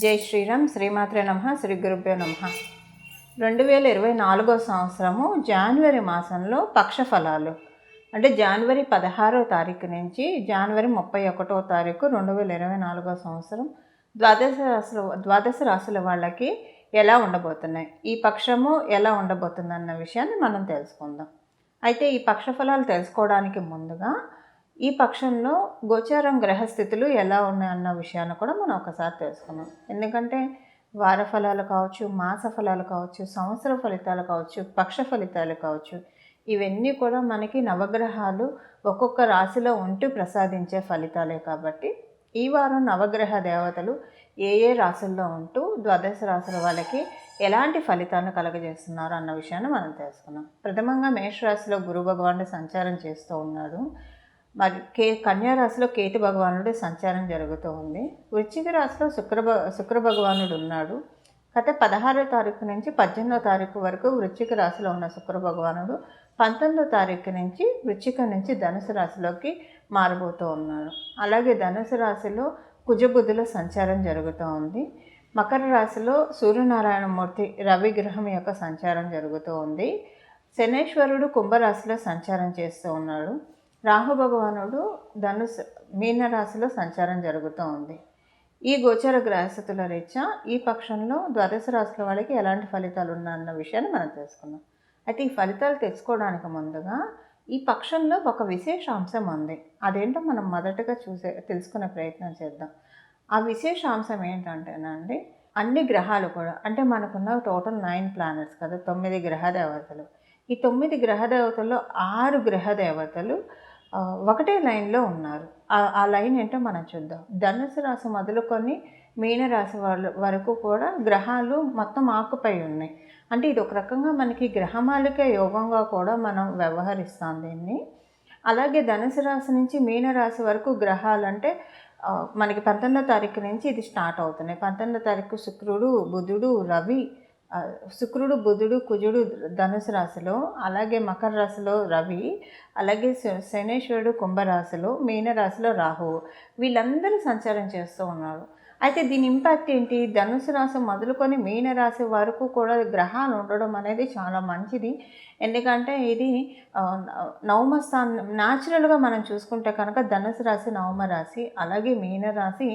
జై శ్రీరామ్. శ్రీమాత్రే నమః. శ్రీ గురుభ్యో నమః. 2024 సంవత్సరము జనవరి మాసంలో పక్ష ఫలాలు అంటే జనవరి 16వ తారీఖు నుంచి జనవరి 31వ తారీఖు 2024 సంవత్సరం ద్వాదశ రాశుల వాళ్ళకి ఎలా ఉండబోతున్నాయి, ఈ పక్షము ఎలా ఉండబోతుందన్న విషయాన్ని మనం తెలుసుకుందాం. అయితే ఈ పక్ష ఫలాలు తెలుసుకోవడానికి ముందుగా ఈ పక్షంలో గోచారం గ్రహస్థితులు ఎలా ఉన్నాయన్న విషయాన్ని కూడా మనం ఒకసారి తెలుసుకున్నాం. ఎందుకంటే వార ఫలాలు కావచ్చు, మాస ఫలాలు కావచ్చు, సంవత్సర ఫలితాలు కావచ్చు, పక్ష ఫలితాలు కావచ్చు, ఇవన్నీ కూడా మనకి నవగ్రహాలు ఒక్కొక్క రాశిలో ఉంటూ ప్రసాదించే ఫలితాలే. కాబట్టి ఈ వారం నవగ్రహ దేవతలు ఏ ఏ రాశుల్లో ఉంటూ ద్వాదశ రాశుల వాళ్ళకి ఎలాంటి ఫలితాలను కలగజేస్తున్నారు అన్న విషయాన్ని మనం తెలుసుకున్నాం. ప్రథమంగా మేషరాశిలో గురు భగవానుడు సంచారం చేస్తూ ఉన్నాడు. మరి కన్యా రాశిలో కేతు భగవానుడు సంచారం జరుగుతూ ఉంది. వృశ్చిక రాశిలో శుక్ర భగవానుడు ఉన్నాడు. గత 16వ తారీఖు నుంచి 18వ తారీఖు వరకు వృశ్చిక రాశిలో ఉన్న శుక్ర భగవానుడు 19వ తారీఖు నుంచి వృశ్చిక నుంచి ధనుసు రాశిలోకి మారబోతూ ఉన్నాడు. అలాగే ధనుసు రాశిలో కుజబుధుల సంచారం జరుగుతూ ఉంది. మకర రాశిలో సూర్యనారాయణమూర్తి రవి గ్రహం యొక్క సంచారం జరుగుతూ ఉంది. శనేశ్వరుడు కుంభరాశిలో సంచారం చేస్తూ ఉన్నాడు. రాహు భగవానుడు మీనరాశిలో సంచారం జరుగుతూ ఉంది. ఈ గోచర గ్రహస్థితుల రీత్యా ఈ పక్షంలో ద్వాదశ రాశుల వాళ్ళకి ఎలాంటి ఫలితాలు ఉన్నాయన్న విషయాన్ని మనం తెలుసుకుందాం. అయితే ఈ ఫలితాలు తెలుసుకోవడానికి ముందుగా ఈ పక్షంలో ఒక విశేష అంశం ఉంది. అదేంటో మనం మొదటగా తెలుసుకునే ప్రయత్నం చేద్దాం. ఆ విశేష అంశం ఏంటంటేనండి, అన్ని గ్రహాలు కూడా అంటే మనకున్న టోటల్ 9 ప్లానెట్స్ కదా, 9 గ్రహ దేవతలు. ఈ 9 గ్రహ దేవతల్లో 6 గ్రహ దేవతలు ఒకటే లైన్లో ఉన్నారు. ఆ లైన్ ఏంటో మనం చూద్దాం. ధనుసు రాశి మొదలుకొని మీనరాశి వరకు కూడా గ్రహాలు మొత్తం ఆకుపై ఉన్నాయి. అంటే ఇది ఒక రకంగా మనకి గ్రహమాలిక యోగంగా కూడా మనం వ్యవహరిస్తాం దీన్ని. అలాగే ధనుసు రాశి నుంచి మీనరాశి వరకు గ్రహాలు అంటే మనకి 19వ తారీఖు నుంచి ఇది స్టార్ట్ అవుతున్నాయి. 19వ తారీఖు శుక్రుడు, బుధుడు, రవి, శుక్రుడు, బుధుడు, కుజుడు ధనుసు రాశిలో, అలాగే మకర రాశిలో రవి, అలాగే శనేశ్వరుడు కుంభరాశిలో, మీనరాశిలో రాహువు, వీళ్ళందరూ సంచారం చేస్తూ ఉన్నారు. అయితే దీని ఇంపాక్ట్ ఏంటి? ధనుసు రాశి మొదలుకొని మీనరాశి వరకు కూడా గ్రహాలు ఉండడం అనేది చాలా మంచిది. ఎందుకంటే ఇది నవమ స్థానం. న్యాచురల్గా మనం చూసుకుంటే కనుక ధనుసు రాశి నవమ రాశి, అలాగే మీనరాశి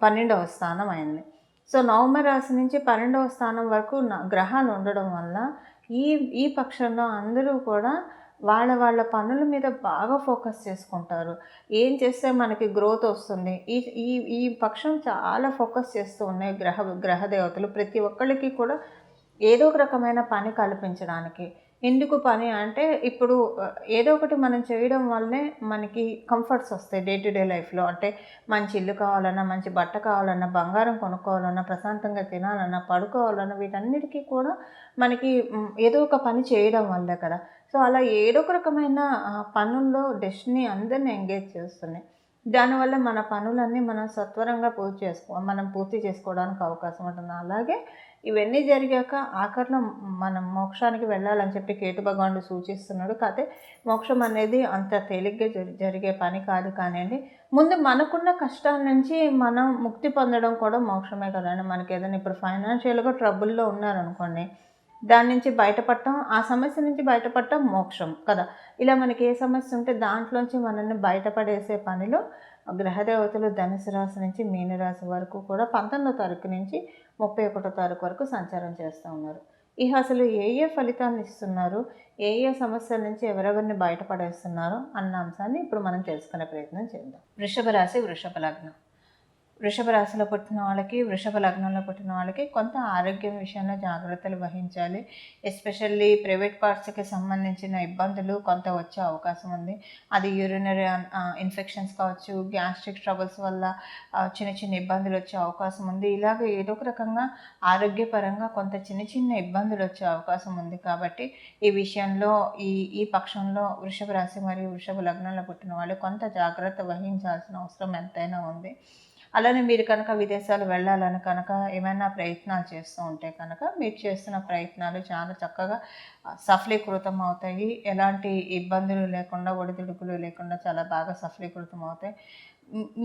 12వ స్థానం అయింది. సో నవమ రాశి నుంచి 12వ స్థానం వరకు గ్రహాలు ఉండడం వల్ల ఈ పక్షంలో అందరూ కూడా వాళ్ళ పనుల మీద బాగా ఫోకస్ చేసుకుంటారు. ఏం చేస్తే మనకి గ్రోత్ వస్తుంది, ఈ పక్షం చాలా ఫోకస్ చేస్తూ ఉన్నాయి గ్రహ దేవతలు. ప్రతి ఒక్కళ్ళకి కూడా ఏదో ఒక రకమైన పని కల్పించడానికి. ఎందుకు పని అంటే, ఇప్పుడు ఏదో ఒకటి మనం చేయడం వల్లే మనకి కంఫర్ట్స్ వస్తాయి డే టు డే లైఫ్లో. అంటే మంచి ఇల్లు కావాలన్నా, మంచి బట్ట కావాలన్నా, బంగారం కొనుక్కోవాలన్నా, ప్రశాంతంగా తినాలన్నా, పడుకోవాలన్నా, వీటన్నిటికీ కూడా మనకి ఏదో ఒక పని చేయడం వల్లే కదా. సో అలా ఏదో ఒక రకమైన పనుల్లో డెస్టినీ అందరిని ఎంగేజ్ చేస్తున్నాయి. దానివల్ల మన పనులన్నీ మనం సత్వరంగా మనం పూర్తి చేసుకోవడానికి అవకాశం ఉంటుంది. అలాగే ఇవన్నీ జరిగాక ఆఖరిలో మనం మోక్షానికి వెళ్ళాలని చెప్పి కేతు భగవానుడు సూచిస్తున్నాడు. కాకపోతే మోక్షం అనేది అంత తేలిగ్గా జరిగే పని కాదు. కానివ్వండి, ముందు మనకున్న కష్టాల నుంచి మనం ముక్తి పొందడం కూడా మోక్షమే కదండి. మనకి ఏదైనా ఇప్పుడు ఫైనాన్షియల్గా ట్రబుల్లో ఉన్నారనుకోండి, దాని నుంచి బయటపడటం, ఆ సమస్య నుంచి బయటపడటం మోక్షం కదా. ఇలా మనకి ఏ సమస్య ఉంటే దాంట్లోంచి మనల్ని బయటపడేసే పనిలో గ్రహదేవతలు ధనుసు రాశి నుంచి మీనరాశి వరకు కూడా 19వ తారీఖు నుంచి 31వ తారీఖు వరకు సంచారం చేస్తూ ఉన్నారు. అసలు ఏ ఫలితాన్ని ఇస్తున్నారు, ఏ సమస్యల నుంచి ఎవరెవరిని బయటపడేస్తున్నారు అన్న అంశాన్ని ఇప్పుడు మనం తెలుసుకునే ప్రయత్నం చేద్దాం. వృషభ రాశి, వృషభ లగ్నం. వృషభ రాశిలో పుట్టిన వాళ్ళకి, వృషభ లగ్నంలో పుట్టిన వాళ్ళకి కొంత ఆరోగ్యం విషయంలో జాగ్రత్తలు వహించాలి. ఎస్పెషల్లీ ప్రైవేట్ పార్ట్స్కి సంబంధించిన ఇబ్బందులు కొంత వచ్చే అవకాశం ఉంది. అది యూరినరీ ఇన్ఫెక్షన్స్ కావచ్చు, గ్యాస్ట్రిక్ ట్రబుల్స్ వల్ల చిన్న చిన్న ఇబ్బందులు వచ్చే అవకాశం ఉంది. ఇలాగ ఏదో ఒక రకంగా ఆరోగ్యపరంగా కొంత చిన్న ఇబ్బందులు వచ్చే అవకాశం ఉంది. కాబట్టి ఈ విషయంలో ఈ పక్షంలో వృషభ రాశి మరియు వృషభ లగ్నంలో పుట్టిన వాళ్ళు కొంత జాగ్రత్త వహించాల్సిన అవసరం ఎంతైనా ఉంది. అలానే మీరు కనుక విదేశాలు వెళ్ళాలని కనుక ఏమైనా ప్రయత్నాలు చేస్తూ ఉంటే కనుక మీరు చేస్తున్న ప్రయత్నాలు చాలా చక్కగా సఫలీకృతం అవుతాయి. ఎలాంటి ఇబ్బందులు లేకుండా, ఒడిదుడుకులు లేకుండా చాలా బాగా సఫలీకృతం అవుతాయి.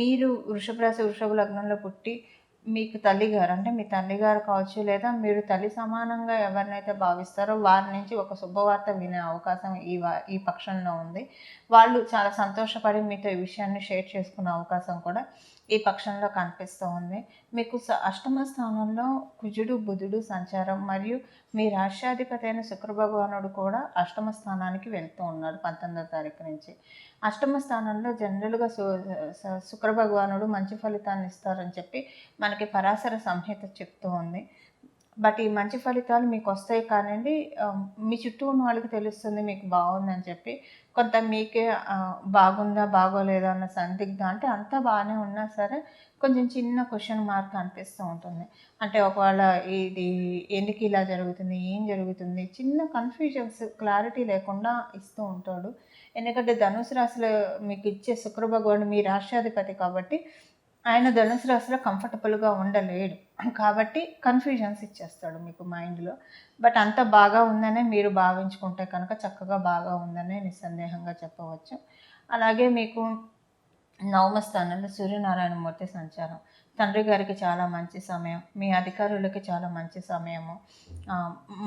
మీరు వృషభ రాశి, వృషభ లగ్నంలో పుట్టి మీకు తల్లిగారు అంటే మీ తల్లిగారు కావచ్చు, లేదా మీరు తల్లి సమానంగా ఎవరినైతే భావిస్తారో వారి నుంచి ఒక శుభవార్త వినే అవకాశం ఈ పక్షంలో ఉంది. వాళ్ళు చాలా సంతోషపడి మీతో ఈ విషయాన్ని షేర్ చేసుకునే అవకాశం కూడా ఈ పక్షంలో కనిపిస్తూ ఉంది. మీకు అష్టమ స్థానంలో కుజుడు, బుధుడు సంచారం మరియు మీ రాష్ట్రాధిపతి అయిన శుక్రభగవానుడు కూడా అష్టమ స్థానానికి వెళ్తూ ఉన్నాడు 19వ తారీఖు నుంచి. అష్టమ స్థానంలో జనరల్గా శుక్రభగవానుడు మంచి ఫలితాన్ని ఇస్తారని చెప్పి మనకి పరాశర సంహిత చెప్తూ ఉంది. బట్ ఈ మంచి ఫలితాలు మీకు వస్తాయి కానివ్వండి, మీ చుట్టూ ఉన్న వాళ్ళకి తెలుస్తుంది మీకు బాగుందని చెప్పి. కొంత మీకే బాగుందా బాగోలేదా అన్న సందిగ్ధం, అంటే అంతా బాగానే ఉన్నా సరే కొంచెం చిన్న క్వశ్చన్ మార్క్ అనిపిస్తూ ఉంటుంది. అంటే ఒకవేళ ఇది ఎందుకు ఇలా జరుగుతుంది, ఏం జరుగుతుంది, చిన్న కన్ఫ్యూజన్స్, క్లారిటీ లేకుండా ఇస్తూ ఉంటాడు. ఎందుకంటే ధనుసు రాశిలో మీకు ఇచ్చే శుక్రభగవానుడు మీ రాష్ట్రాధిపతి కాబట్టి ఆయన ధనుసు రాశిలో కంఫర్టబుల్గా ఉండలేడు. కాబట్టి కన్ఫ్యూజన్స్ ఇచ్చేస్తాడు మీకు మైండ్లో. బట్ అంత బాగా ఉందనే మీరు భావించుకుంటే కనుక చక్కగా బాగా ఉందనే నిస్సందేహంగా చెప్పవచ్చు. అలాగే మీకు నవమ స్థానంలో సూర్యనారాయణమూర్తి సంచారం తండ్రి గారికి చాలా మంచి సమయం, మీ అధికారులకి చాలా మంచి సమయము.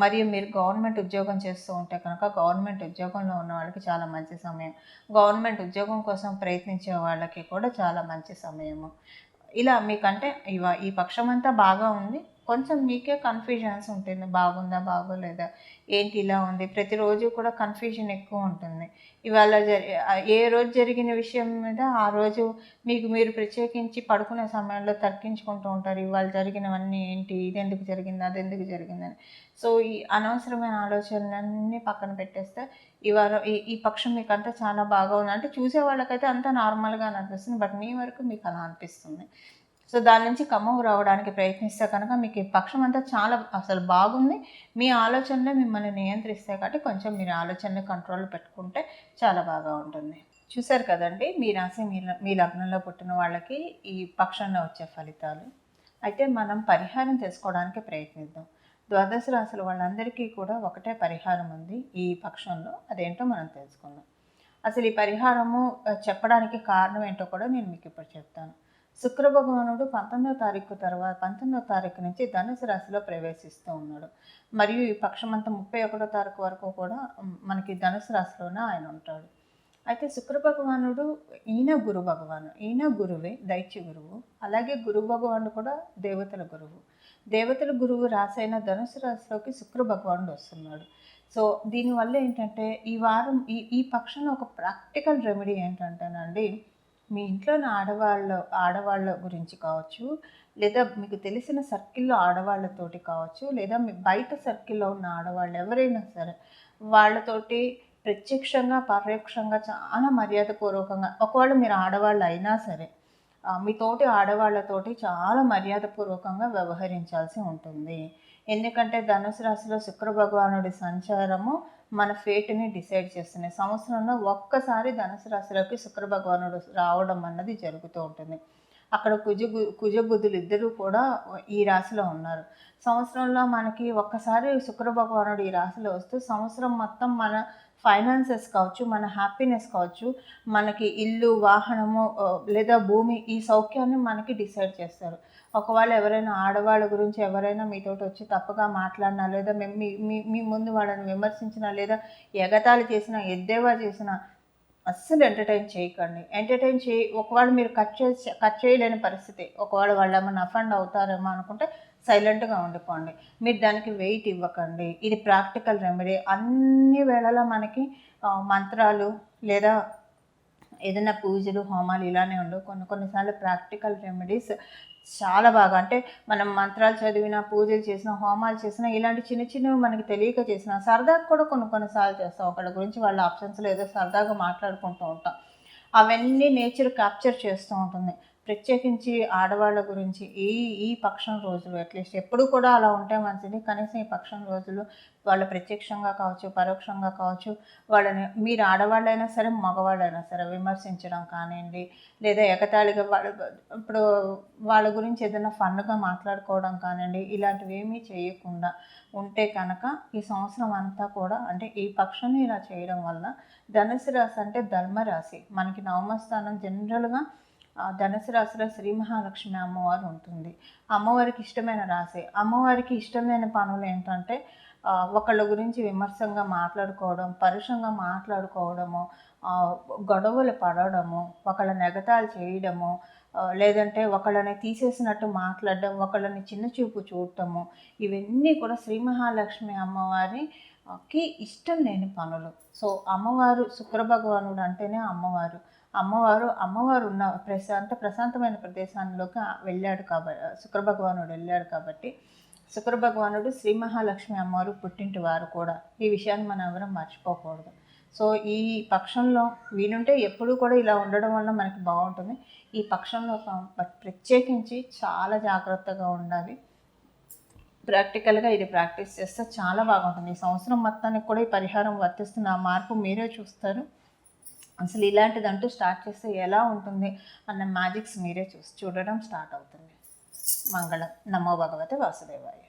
మరియు మీరు గవర్నమెంట్ ఉద్యోగం చేస్తూ ఉంటే కనుక గవర్నమెంట్ ఉద్యోగంలో ఉన్న వాళ్ళకి చాలా మంచి సమయం, గవర్నమెంట్ ఉద్యోగం కోసం ప్రయత్నించే వాళ్ళకి కూడా చాలా మంచి సమయము. ఇలా మీకంటే ఈ పక్షం అంతా బాగా ఉంది. కొంచెం మీకే కన్ఫ్యూజన్స్ ఉంటుంది, బాగుందా బాగోలేదా, ఏంటి ఇలా ఉంది, ప్రతిరోజు కూడా కన్ఫ్యూజన్ ఎక్కువ ఉంటుంది. ఇవాళ ఏ రోజు జరిగిన విషయం మీద ఆ రోజు మీకు మీరు ప్రత్యేకించి పడుకునే సమయంలో తర్కించుకుంటూ ఉంటారు. ఇవాళ జరిగినవన్నీ ఏంటి, ఇది ఎందుకు జరిగింది, అది ఎందుకు జరిగిందని. సో ఈ అనవసరమైన ఆలోచనలన్నీ పక్కన పెట్టేస్తే ఈ పక్షం మీకు అంతా చాలా బాగా ఉంది. అంటే చూసే వాళ్ళకైతే అంతా నార్మల్గా అనిపిస్తుంది, బట్ మీ వరకు మీకు అలా అనిపిస్తుంది. సో దాని నుంచి కమ్మకు రావడానికి ప్రయత్నిస్తే కనుక మీకు ఈ పక్షం అంతా చాలా అసలు బాగుంది. మీ ఆలోచనలే మిమ్మల్ని నియంత్రిస్తాయి కాబట్టి కొంచెం మీరు ఆలోచనని కంట్రోల్లో పెట్టుకుంటే చాలా బాగా ఉంటుంది. చూశారు కదండి, మీ రాశి మీ లగ్నంలో పుట్టిన వాళ్ళకి ఈ పక్షంలో వచ్చే ఫలితాలు. అయితే మనం పరిహారం చేసుకోవడానికి ప్రయత్నిద్దాం. ద్వాదశ రాశుల వాళ్ళందరికీ కూడా ఒకటే పరిహారం ఉంది ఈ పక్షంలో, అదేంటో మనం తెలుసుకుందాం. అసలు ఈ పరిహారము చెప్పడానికి కారణం ఏంటో కూడా నేను మీకు ఇప్పుడు చెప్తాను. శుక్రభగవానుడు 19వ తారీఖు నుంచి ధనుసు రాశిలో ప్రవేశిస్తూ ఉన్నాడు. మరియు ఈ పక్షమంతా 31వ తారీఖు వరకు కూడా మనకి ధనుసు రాశిలోనే ఆయన ఉంటాడు. అయితే శుక్రభగవానుడు ఈయన గురు భగవాను, ఈయన గురువే, దైత్య గురువు. అలాగే గురు భగవానుడు కూడా దేవతల గురువు. దేవతల గురువు రాశి అయిన ధనుసు రాశిలోకి శుక్రభగవానుడు వస్తున్నాడు. సో దీనివల్ల ఏంటంటే ఈ వారం ఈ పక్షంలో ఒక ప్రాక్టికల్ రెమెడీ ఏంటంటేనండి, మీ ఇంట్లోని ఆడవాళ్ళ గురించి కావచ్చు, లేదా మీకు తెలిసిన సర్కిల్లో ఆడవాళ్ళతోటి కావచ్చు, లేదా మీ బయట సర్కిల్లో ఉన్న ఆడవాళ్ళు ఎవరైనా సరే వాళ్ళతోటి ప్రత్యక్షంగా పరోక్షంగా చాలా మర్యాదపూర్వకంగా, ఒకవేళ మీరు ఆడవాళ్ళు అయినా సరే మీతోటి ఆడవాళ్ళతోటి చాలా మర్యాదపూర్వకంగా వ్యవహరించాల్సి ఉంటుంది. ఎందుకంటే ధనుసు రాశిలో శుక్ర భగవానుడి సంచారము మన ఫేట్ని డిసైడ్ చేస్తున్నాయి. సంవత్సరంలో ఒక్కసారి ధనుసు రాశిలోకి శుక్ర భగవానుడు రావడం అన్నది జరుగుతూ ఉంటుంది. అక్కడ కుజ బుధులు ఇద్దరూ కూడా ఈ రాశిలో ఉన్నారు. సంవత్సరంలో మనకి ఒక్కసారి శుక్ర భగవానుడు ఈ రాశిలో వస్తూ సంవత్సరం మొత్తం మన ఫైనాన్సెస్ కావచ్చు, మన హ్యాపీనెస్ కావచ్చు, మనకి ఇల్లు, వాహనము లేదా భూమి, ఈ సౌఖ్యాన్ని మనకి డిసైడ్ చేస్తారు. ఒకవేళ ఎవరైనా ఆడవాళ్ళ గురించి ఎవరైనా మీతోటి వచ్చి తప్పుగా మాట్లాడినా, లేదా మీ ముందు వాళ్ళని విమర్శించినా, లేదా ఎగతాళి చేసినా, ఎద్దేవా చేసినా అస్సలు ఎంటర్టైన్ చేయకండి. ఒకవేళ మీరు కట్ చేయలేని పరిస్థితి, ఒకవేళ వాళ్ళు ఏమైనా అఫెండ్ అవుతారేమో అనుకుంటే సైలెంట్గా ఉండిపోండి. మీరు దానికి వెయిట్ ఇవ్వకండి. ఇది ప్రాక్టికల్ రెమెడీ. అన్ని వేళలా మనకి మంత్రాలు లేదా ఏదైనా పూజలు, హోమాలు ఇలానే ఉండవు. కొన్నిసార్లు ప్రాక్టికల్ రెమెడీస్ చాలా బాగా, అంటే మనం మంత్రాలు చదివినా, పూజలు చేసినా, హోమాలు చేసినా, ఇలాంటి చిన్న చిన్నవి మనకి తెలియక చేసినా, సరదాగా కూడా కొన్నిసార్లు చేస్తాం. ఒకళ్ళ గురించి వాళ్ళ ఆప్షన్స్లో ఏదో సరదాగా మాట్లాడుకుంటూ ఉంటాం. అవన్నీ నేచర్ క్యాప్చర్ చేస్తూ ఉంటుంది. ప్రత్యేకించి ఆడవాళ్ళ గురించి ఈ పక్షం రోజులు అట్లీస్ట్ ఎప్పుడు కూడా అలా ఉంటే మంచిది. కనీసం ఈ పక్షం రోజులు వాళ్ళు ప్రత్యక్షంగా కావచ్చు, పరోక్షంగా కావచ్చు, వాళ్ళని మీరు ఆడవాళ్ళైనా సరే, మగవాళ్ళైనా సరే విమర్శించడం కానివ్వండి, లేదా ఎగతాళిగా ఇప్పుడు వాళ్ళ గురించి ఏదైనా ఫన్గా మాట్లాడుకోవడం కానివ్వండి, ఇలాంటివి ఏమీ చేయకుండా ఉంటే కనుక ఈ సంవత్సరం అంతా కూడా, అంటే ఈ పక్షాన్ని ఇలా చేయడం వల్ల, ధనుసు రాశి అంటే ధర్మరాశి, మనకి నవమ స్థానం జనరల్గా ధనుసు రాశిలో శ్రీ మహాలక్ష్మి అమ్మవారు ఉంటుంది. అమ్మవారికి ఇష్టమైన రాశి. అమ్మవారికి ఇష్టమైన పనులు ఏంటంటే ఒకళ్ళ గురించి విమర్శంగా మాట్లాడుకోవడం, పరుషంగా మాట్లాడుకోవడము, గొడవలు పడడము, ఒకళ్ళని ఎగతాళి చేయడము, లేదంటే ఒకళ్ళని తీసేసినట్టు మాట్లాడడం, ఒకళ్ళని చిన్న చూపు చూడటము, ఇవన్నీ కూడా శ్రీ మహాలక్ష్మి అమ్మవారికి ఇష్టం లేని పనులు. సో అమ్మవారు శుక్ర భగవానుడు అంటేనే అమ్మవారు. అమ్మవారు ఉన్న ప్రశాంతమైన ప్రదేశాల్లోకి వెళ్ళాడు కాబట్టి, శుక్ర భగవానుడు వెళ్ళాడు కాబట్టి, శుక్ర భగవానుడు శ్రీ మహాలక్ష్మి అమ్మవారు పుట్టింటి వారు కూడా. ఈ విషయాన్ని మనం ఎవరం మర్చిపోకూడదు. సో ఈ పక్షంలో వీలుంటే ఎప్పుడూ కూడా ఇలా ఉండడం వల్ల మనకి బాగుంటుంది. ఈ పక్షంలో ప్రత్యేకించి చాలా జాగ్రత్తగా ఉండాలి. ప్రాక్టికల్గా ఇది ప్రాక్టీస్ చేస్తే చాలా బాగుంటుంది. ఈ సంవత్సరం మొత్తానికి కూడా ఈ పరిహారం వర్తిస్తున్న ఆ మార్పు మీరే చూస్తారు. అసలు ఇలాంటిదంటూ స్టార్ట్ చేస్తే ఎలా ఉంటుంది అన్న మ్యాజిక్స్ మీరే చూడడం స్టార్ట్ అవుతుంది. మంగళం. నమో భగవతే వాసుదేవాయ.